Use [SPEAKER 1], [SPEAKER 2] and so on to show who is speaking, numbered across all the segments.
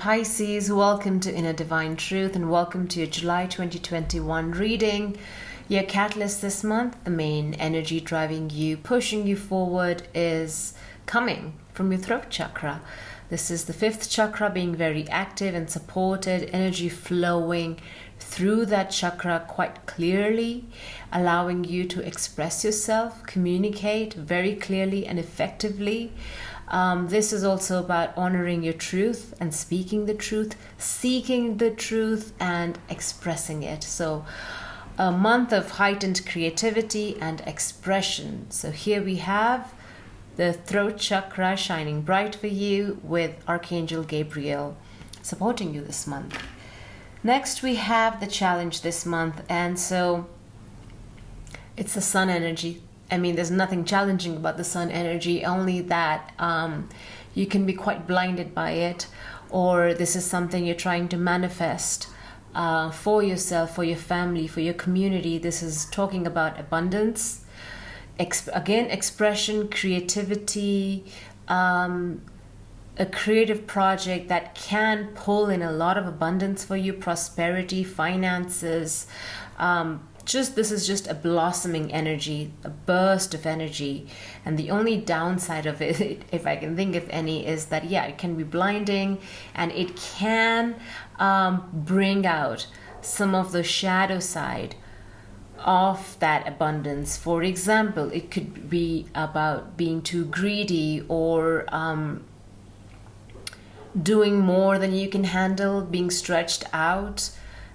[SPEAKER 1] Pisces, welcome to Inner Divine Truth and welcome to your July 2021 reading. Your catalyst this month, the main energy driving you, pushing you forward, is coming from your throat chakra. This is the fifth chakra being very active and supported, energy flowing through that chakra quite clearly, allowing you to express yourself, communicate very clearly and effectively. This is also about honoring your truth and speaking the truth, seeking the truth and expressing it. So a month of heightened creativity and expression. So here we have the throat chakra shining bright for you with Archangel Gabriel supporting you this month. Next we have the challenge this month, and so it's the sun energy. I mean, there's nothing challenging about the sun energy, only that you can be quite blinded by it, or this is something you're trying to manifest for yourself, for your family, for your community. This is talking about abundance, expression, creativity, a creative project that can pull in a lot of abundance for you, prosperity, finances. This is just a blossoming energy, a burst of energy. And the only downside of it, if I can think of any, is that, it can be blinding and it can bring out some of the shadow side of that abundance. For example, it could be about being too greedy or doing more than you can handle, being stretched out,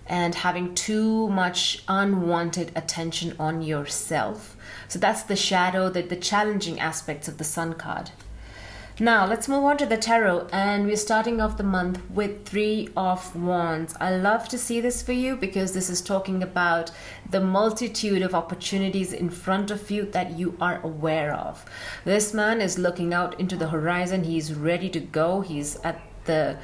[SPEAKER 1] and having too much unwanted attention on yourself. So that's the shadow, the challenging aspects of the Sun card. Now let's move on to the tarot, and we're starting off the month with Three of Wands. I love to see this for you because this is talking about the multitude of opportunities in front of you that you are aware of. This man is looking out into the horizon. He's ready to go. He's at the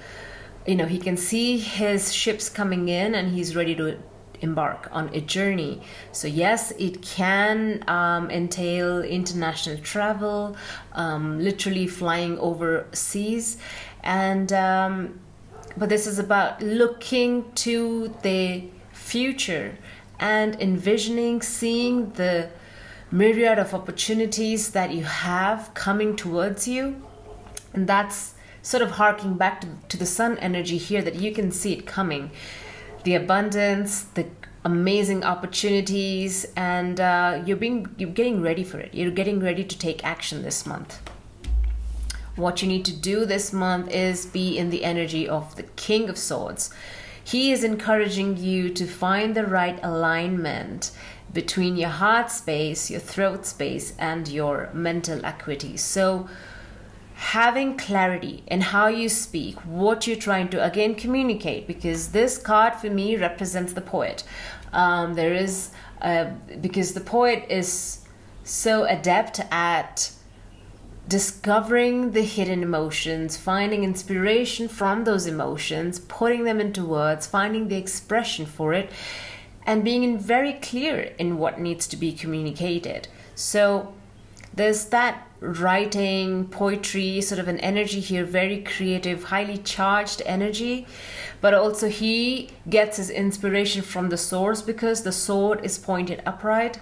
[SPEAKER 1] he can see his ships coming in and he's ready to embark on a journey. So yes, it can entail international travel, literally flying overseas, and but this is about looking to the future and envisioning, seeing the myriad of opportunities that you have coming towards you. And that's sort of harking back to the sun energy here, that you can see it coming, the abundance, the amazing opportunities, and you're getting ready for it. You're getting ready to take action this month. What you need to do this month is be in the energy of the King of Swords. He is encouraging you to find the right alignment between your heart space, your throat space, and your mental acuity. So having clarity in how you speak, what you're trying to again communicate, because this card for me represents the poet. Because the poet is so adept at discovering the hidden emotions, finding inspiration from those emotions, putting them into words, finding the expression for it, and being very clear in what needs to be communicated. So there's that writing, poetry, sort of an energy here, very creative, highly charged energy. But also he gets his inspiration from the source because the sword is pointed upright.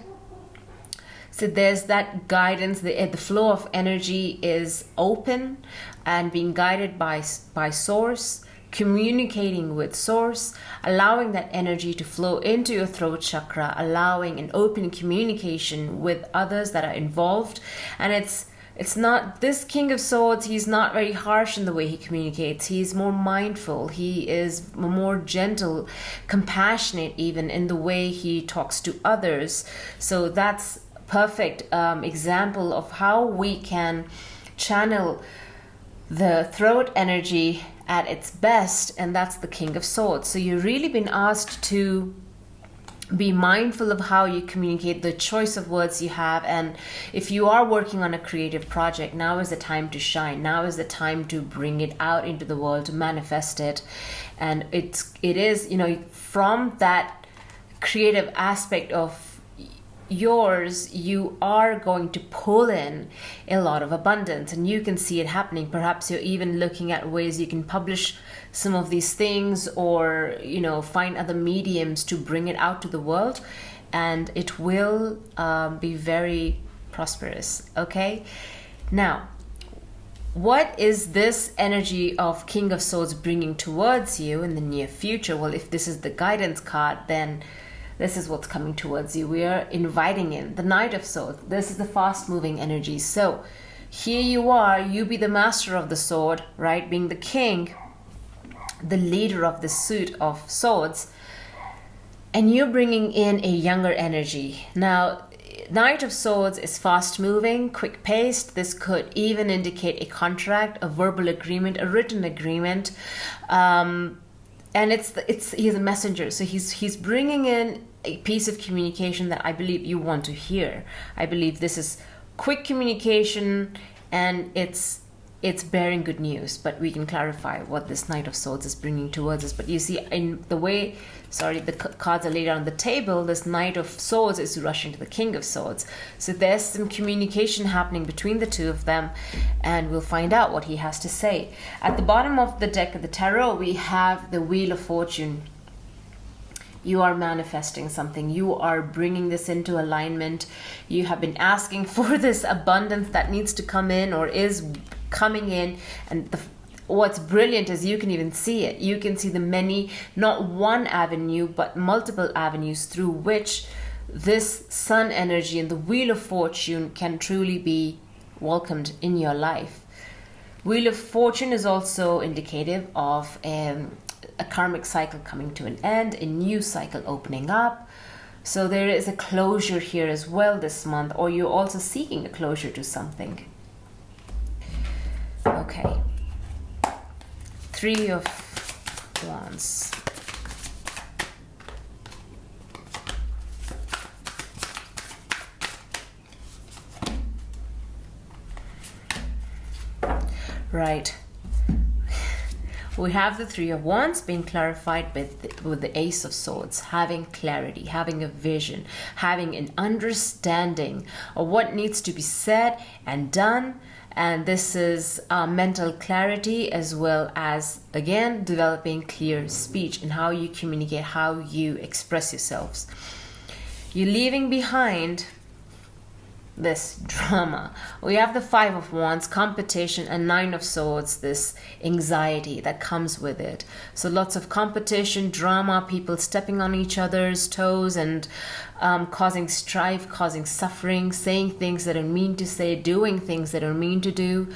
[SPEAKER 1] So there's that guidance, the flow of energy is open and being guided by source, communicating with source, allowing that energy to flow into your throat chakra, allowing an open communication with others that are involved. And it's not, this King of Swords, he's not very harsh in the way he communicates. He's more mindful. He is more gentle, compassionate even in the way he talks to others. So that's a perfect example of how we can channel the throat energy at its best, and that's the King of Swords. So you've really been asked to be mindful of how you communicate, the choice of words you have, and if you are working on a creative project, now is the time to shine. Now is the time to bring it out into the world, to manifest it. And it is from that creative aspect of yours, you are going to pull in a lot of abundance, and you can see it happening. Perhaps you're even looking at ways you can publish some of these things, or find other mediums to bring it out to the world, and it will be very prosperous. Okay, now what is this energy of King of Swords bringing towards you in the near future? Well, if this is the guidance card, then this is what's coming towards you. We are inviting in the Knight of Swords. This is the fast-moving energy. So here you are, you be the master of the sword, right? Being the king, the leader of the suit of swords, and you're bringing in a younger energy. Now, Knight of Swords is fast-moving, quick-paced. This could even indicate a contract, a verbal agreement, a written agreement, and he's a messenger. So he's bringing in a piece of communication that I believe you want to hear. I believe this is quick communication, and it's bearing good news. But we can clarify what this Knight of Swords is bringing towards us. But you see, in the way, the cards are laid out on the table, this Knight of Swords is rushing to the King of Swords. So there's some communication happening between the two of them, and we'll find out what he has to say. At the bottom of the deck of the tarot, we have the Wheel of Fortune. You are manifesting something. You are bringing this into alignment. You have been asking for this abundance that needs to come in, or is coming in, and what's brilliant is you can even see it. You can see the many, not one avenue, but multiple avenues through which this sun energy and the Wheel of Fortune can truly be welcomed in your life. Wheel of Fortune is also indicative of a karmic cycle coming to an end, a new cycle opening up. So there is a closure here as well this month, or you're also seeking a closure to something. Okay. 3 of Wands. Right. We have the 3 of Wands being clarified with the Ace of Swords, having clarity, having a vision, having an understanding of what needs to be said and done. And this is mental clarity, as well as, again, developing clear speech and how you communicate, how you express yourselves. You're leaving behind this drama. We have the 5 of Wands, competition, and 9 of Swords, this anxiety that comes with it. So lots of competition, drama, people stepping on each other's toes and causing strife, causing suffering, saying things they don't mean to say, doing things they don't mean to do,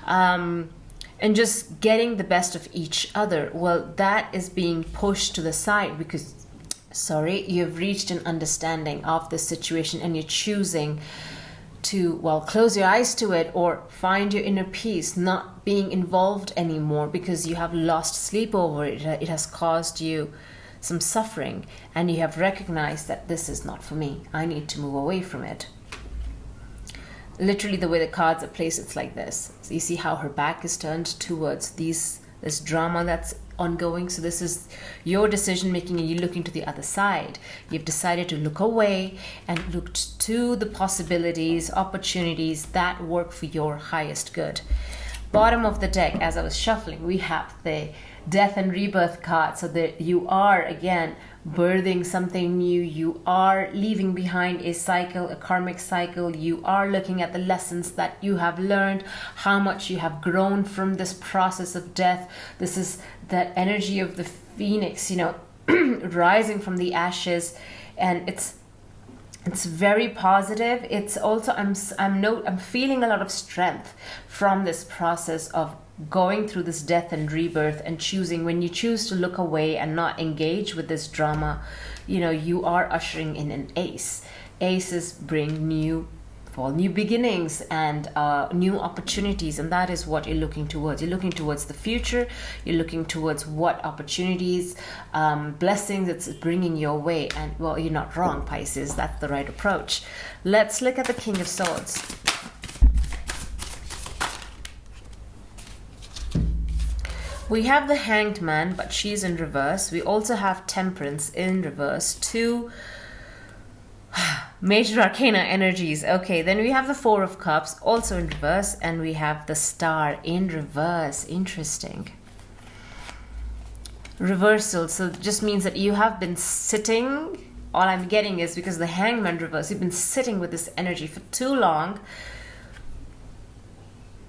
[SPEAKER 1] and just getting the best of each other. Well, that is being pushed to the side because, you've reached an understanding of the situation, and you're choosing to, close your eyes to it or find your inner peace, not being involved anymore because you have lost sleep over it. It has caused you some suffering, and you have recognized that this is not for me. I need to move away from it. Literally, the way the cards are placed, it's like this. So you see how her back is turned towards this drama that's ongoing. So this is your decision making, and you're looking to the other side. You've decided to look away and look to the possibilities, opportunities that work for your highest good. Bottom of the deck, as I was shuffling, we have the Death and Rebirth card. So that you are, again, birthing something new. You are leaving behind a cycle, a karmic cycle. You are looking at the lessons that you have learned, how much you have grown from this process of death. This is that energy of the phoenix, rising from the ashes, and it's very positive. It's also I'm feeling a lot of strength from this process of going through this death and rebirth, and choosing, when you choose to look away and not engage with this drama, you are ushering in an ace. Aces bring new beginnings and new opportunities, and that is what you're looking towards. You're looking towards the future. You're looking towards what opportunities, blessings it's bringing your way. And you're not wrong, Pisces. That's the right approach. Let's look at the King of Swords. We have the Hanged Man, but she's in reverse. We also have Temperance in reverse. Two Major arcana energies. Okay, then we have the Four of Cups also in reverse, and we have the Star in reverse. Interesting. Reversal. So it just means that you have been sitting. All I'm getting is because the Hangman reverse, you've been sitting with this energy for too long,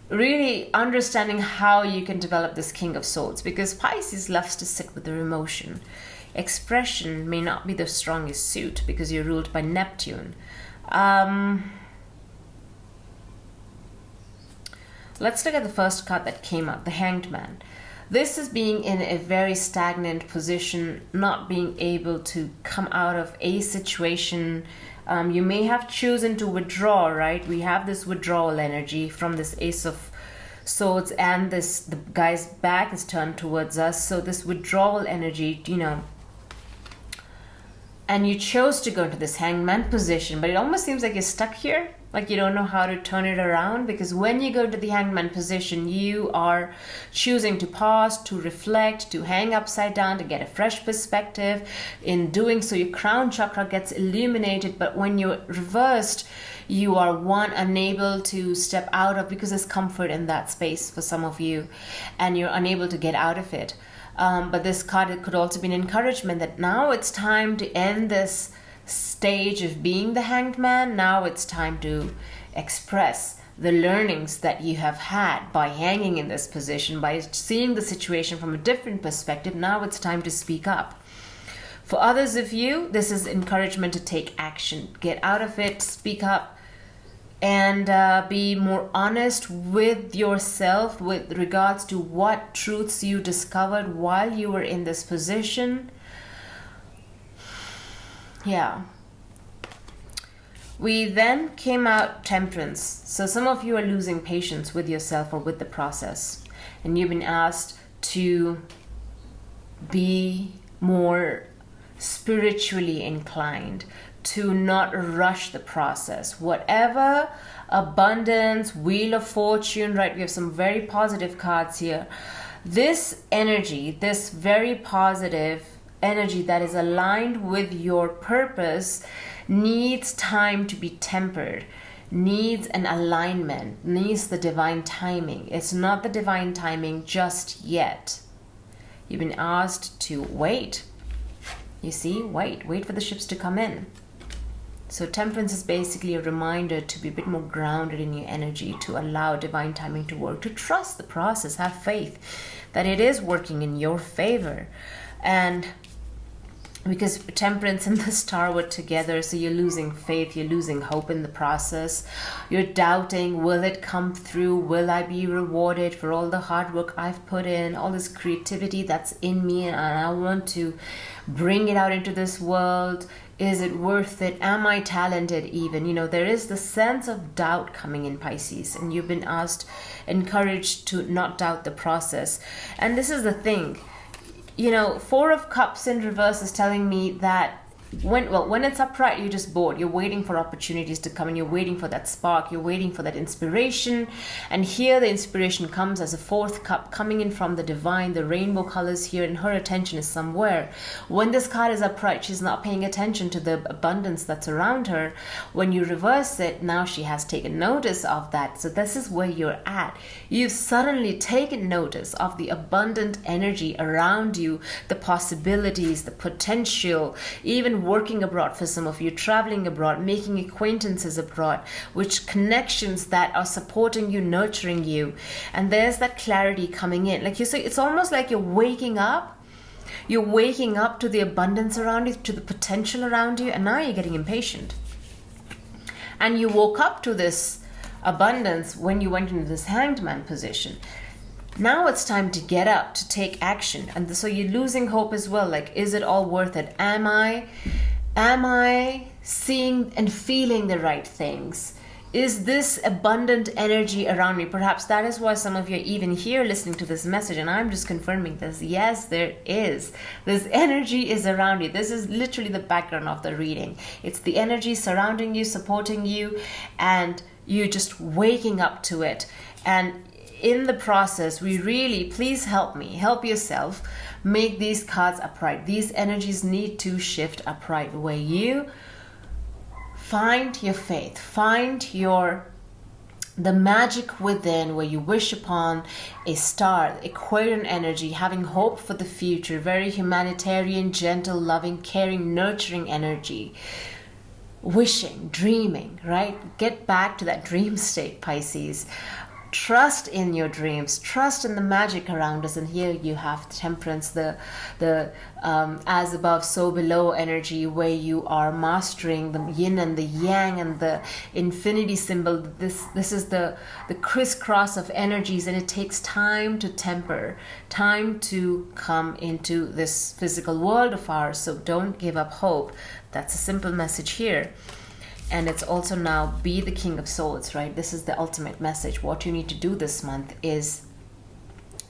[SPEAKER 1] really understanding how you can develop this King of Swords, because Pisces loves to sit with their emotion. Expression may not be the strongest suit because you're ruled by Neptune. Let's look at the first card that came out, the Hanged Man. This is being in a very stagnant position, not being able to come out of a situation. You may have chosen to withdraw, right? We have this withdrawal energy from this Ace of Swords, and the guy's back is turned towards us. So this withdrawal energy, and you chose to go into this Hangman position, but it almost seems like you're stuck here, like you don't know how to turn it around, because when you go to the Hangman position, you are choosing to pause, to reflect, to hang upside down, to get a fresh perspective. In doing so, your crown chakra gets illuminated, but when you're reversed, you are unable to step out of, because there's comfort in that space for some of you, and you're unable to get out of it. But this card, it could also be an encouragement that now it's time to end this stage of being the Hanged Man. Now it's time to express the learnings that you have had by hanging in this position, by seeing the situation from a different perspective. Now it's time to speak up. For others of you, this is encouragement to take action. Get out of it, speak up, and be more honest with yourself with regards to what truths you discovered while you were in this position. Yeah. We then came out Temperance. So some of you are losing patience with yourself or with the process, and you've been asked to be more spiritually inclined, to not rush the process. Whatever abundance, Wheel of Fortune, right? We have some very positive cards here. This energy, this very positive energy that is aligned with your purpose, needs time to be tempered, needs an alignment, needs the divine timing. It's not the divine timing just yet. You've been asked to wait. You see, wait for the ships to come in. So Temperance is basically a reminder to be a bit more grounded in your energy, to allow divine timing to work, to trust the process, have faith that it is working in your favor. And because Temperance and the Star were together, so you're losing faith, you're losing hope in the process. You're doubting, will it come through? Will I be rewarded for all the hard work I've put in, all this creativity that's in me, and I want to bring it out into this world? Is it worth it? Am I talented even? There is the sense of doubt coming in, Pisces, and you've been encouraged to not doubt the process. And this is the thing. Four of Cups in reverse is telling me that when it's upright, you're just bored. You're waiting for opportunities to come, and you're waiting for that spark. You're waiting for that inspiration. And here the inspiration comes as a fourth cup coming in from the divine, the rainbow colors here, and her attention is somewhere. When this card is upright, she's not paying attention to the abundance that's around her. When you reverse it, now she has taken notice of that. So this is where you're at. You've suddenly taken notice of the abundant energy around you, the possibilities, the potential, even working abroad for some of you, traveling abroad, making acquaintances abroad, which connections that are supporting you, nurturing you. And there's that clarity coming in. Like you say, it's almost like you're waking up. You're waking up to the abundance around you, to the potential around you, and now you're getting impatient. And you woke up to this abundance when you went into this Hanged Man position. Now it's time to get up, to take action. And so you're losing hope as well. Like, is it all worth it? Am I seeing and feeling the right things? Is this abundant energy around me? Perhaps that is why some of you are even here listening to this message, and I'm just confirming this. Yes, there is. This energy is around you. This is literally the background of the reading. It's the energy surrounding you, supporting you, and you just waking up to it. And in the process, we really, please help me, help yourself, make these cards upright. These energies need to shift upright, where you find your faith, find the magic within, where you wish upon a star, Aquarian energy, having hope for the future, very humanitarian, gentle, loving, caring, nurturing energy. Wishing, dreaming, right? Get back to that dream state, Pisces. Trust in your dreams, trust in the magic around us. And here you have Temperance, the as above so below energy, where you are mastering the yin and the yang and the infinity symbol. This is the crisscross of energies, and it takes time to temper, time to come into this physical world of ours. So don't give up hope. That's a simple message here. And it's also now be the King of Swords, right? This is the ultimate message. What you need to do this month is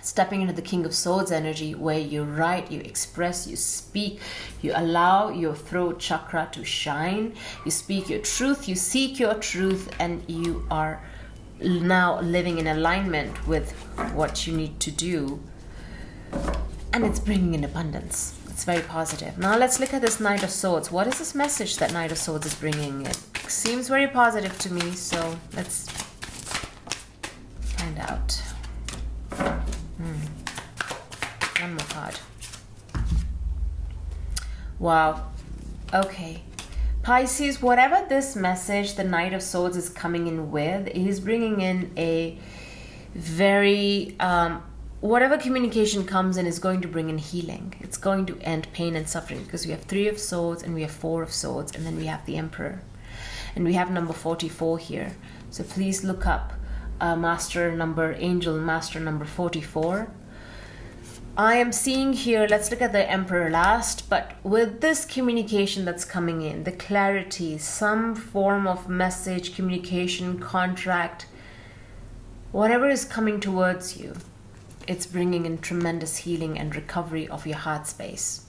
[SPEAKER 1] stepping into the King of Swords energy, where you write, you express, you speak, you allow your throat chakra to shine, you speak your truth, you seek your truth, and you are now living in alignment with what you need to do. And it's bringing in abundance. It's very positive. Now let's look at this Knight of Swords. What is this message that Knight of Swords is bringing? It seems very positive to me, so let's find out. One more card. Wow. Okay. Pisces, whatever this message the Knight of Swords is coming in with, he's bringing in a very... whatever communication comes in is going to bring in healing. It's going to end pain and suffering, because we have 3 of Swords and we have 4 of Swords, and then we have the Emperor. And we have number 44 here. So please look up Angel Master number 44. I am seeing here, let's look at the Emperor last, but with this communication that's coming in, the clarity, some form of message, communication, contract, whatever is coming towards you, it's bringing in tremendous healing and recovery of your heart space.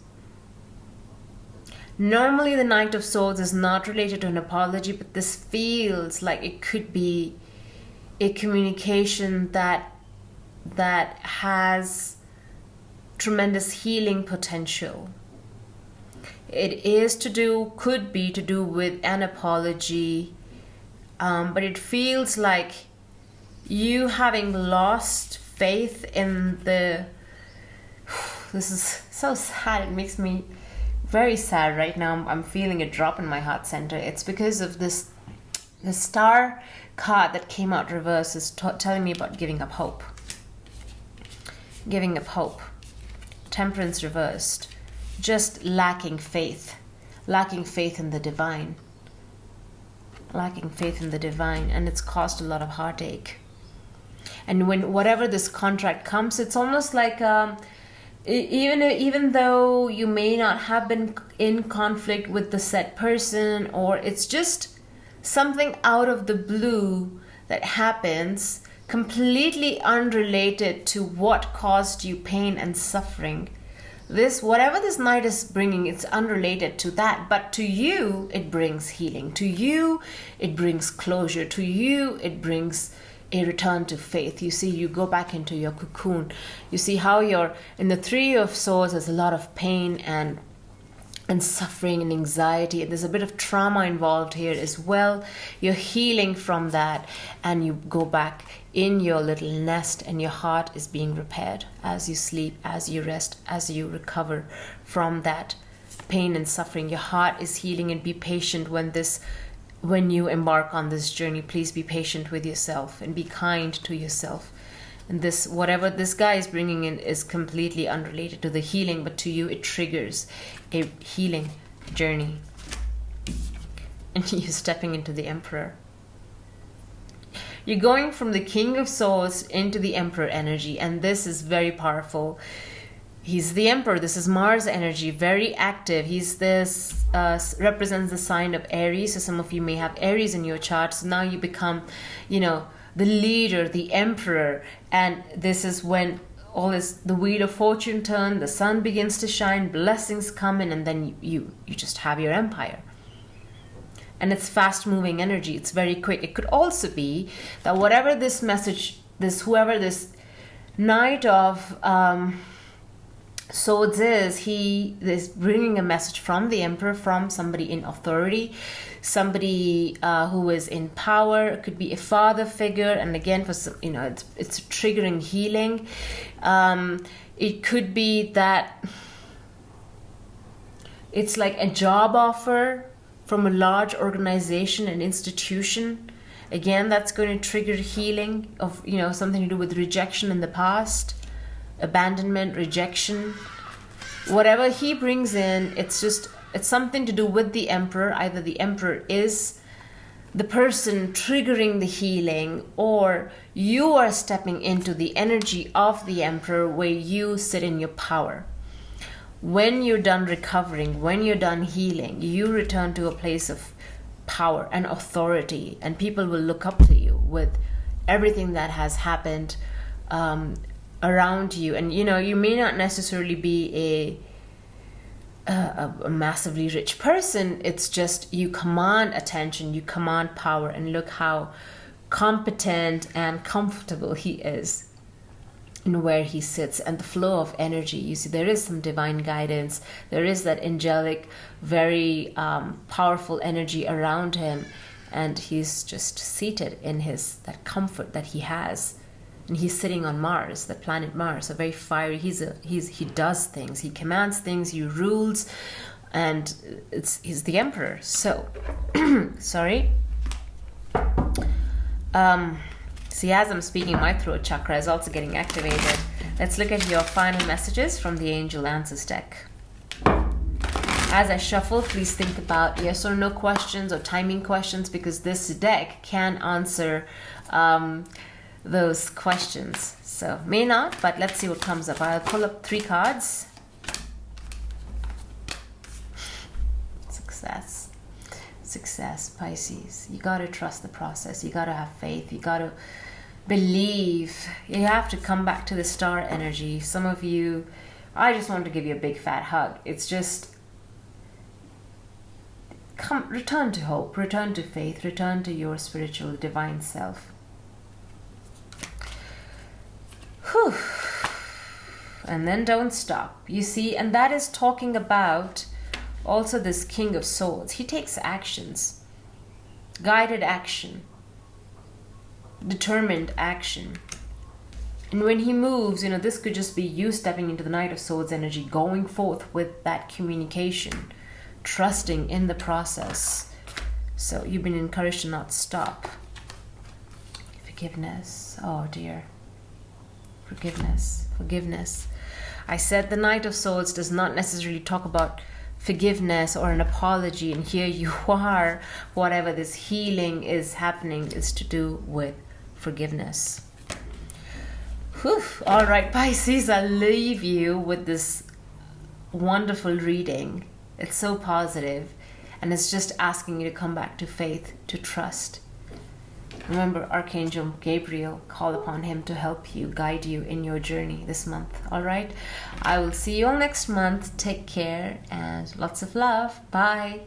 [SPEAKER 1] Normally the Knight of Swords is not related to an apology, but this feels like it could be a communication that has tremendous healing potential. It is could be to do with an apology, but it feels like you having lost faith in the... This is so sad. It makes me very sad right now. I'm feeling a drop in my heart center. It's because of this. The star card that came out reverse is telling me about giving up hope. Giving up hope. Temperance reversed. Just lacking faith. Lacking faith in the divine. Lacking faith in the divine. And it's caused a lot of heartache. And when whatever this contract comes, it's almost like even though you may not have been in conflict with the said person, or it's just something out of the blue that happens, completely unrelated to what caused you pain and suffering. Whatever this Knight is bringing, it's unrelated to that, but to you it brings healing. To you it brings closure. To you it brings a return to faith. You see, you go back into your cocoon. You see how you're in the 3 of Swords. There's a lot of pain and suffering and anxiety. There's a bit of trauma involved here as well. You're healing from that, and you go back in your little nest, and your heart is being repaired as you sleep, as you rest, as you recover from that pain and suffering. Your heart is healing, and be patient when you embark on this journey. Please be patient with yourself and be kind to yourself. And this, whatever this guy is bringing in, is completely unrelated to the healing, but to you it triggers a healing journey. And you're stepping into the Emperor. You're going from the King of Swords into the Emperor energy, and this is very powerful. He's the Emperor. This is Mars energy, very active. He's this represents the sign of Aries. So some of you may have Aries in your chart. So now you become, the leader, the Emperor, and this is when the wheel of fortune turn. The sun begins to shine. Blessings come in, and then you just have your empire. And it's fast-moving energy. It's very quick. It could also be that whatever this message, whoever this Knight of Swords is, he is bringing a message from the Emperor, from somebody in authority, somebody who is in power. It could be a father figure, and again, for some, it's triggering healing. It could be that it's like a job offer from a large organization, an institution. Again, that's going to trigger healing of, something to do with rejection in the past, abandonment, rejection. Whatever he brings in, it's something to do with the Emperor. Either the Emperor is the person triggering the healing, or you are stepping into the energy of the Emperor where you sit in your power. When you're done recovering, when you're done healing, you return to a place of power and authority, and people will look up to you with everything that has happened around you. And you may not necessarily be a massively rich person. It's just you command attention, you command power, and look how competent and comfortable he is in where he sits, and the flow of energy. You see, there is some divine guidance, there is that angelic, very powerful energy around him, and he's just seated in that comfort that he has. And he's sitting on Mars, the planet Mars, a very fiery. He does things, he commands things, he rules, and he's the Emperor. So, sorry. See, as I'm speaking, my throat chakra is also getting activated. Let's look at your final messages from the Angel Answers deck. As I shuffle, please think about yes or no questions or timing questions, because this deck can answer those questions. So, may not, but let's see what comes up. I'll pull up 3 cards. Success, Pisces. You got to trust the process. You got to have faith. You got to believe. You have to come back to the star energy. Some of you, I just want to give you a big fat hug. It's just return to hope, return to faith, return to your spiritual divine self. Whew. And then don't stop. You see, and that is talking about also this King of Swords. He takes actions, guided action, determined action. And when he moves, this could just be you stepping into the Knight of Swords energy, going forth with that communication, trusting in the process. So you've been encouraged to not stop. Forgiveness. Oh dear. Forgiveness. I said the Knight of Swords does not necessarily talk about forgiveness or an apology, and here you are. Whatever this healing is happening is to do with forgiveness. Whew. All right, Pisces, I'll leave you with this wonderful reading. It's so positive, and it's just asking you to come back to faith, to trust. Remember Archangel Gabriel, call upon him to help you, guide you in your journey this month. All right, I will see you all next month. Take care and lots of love. Bye.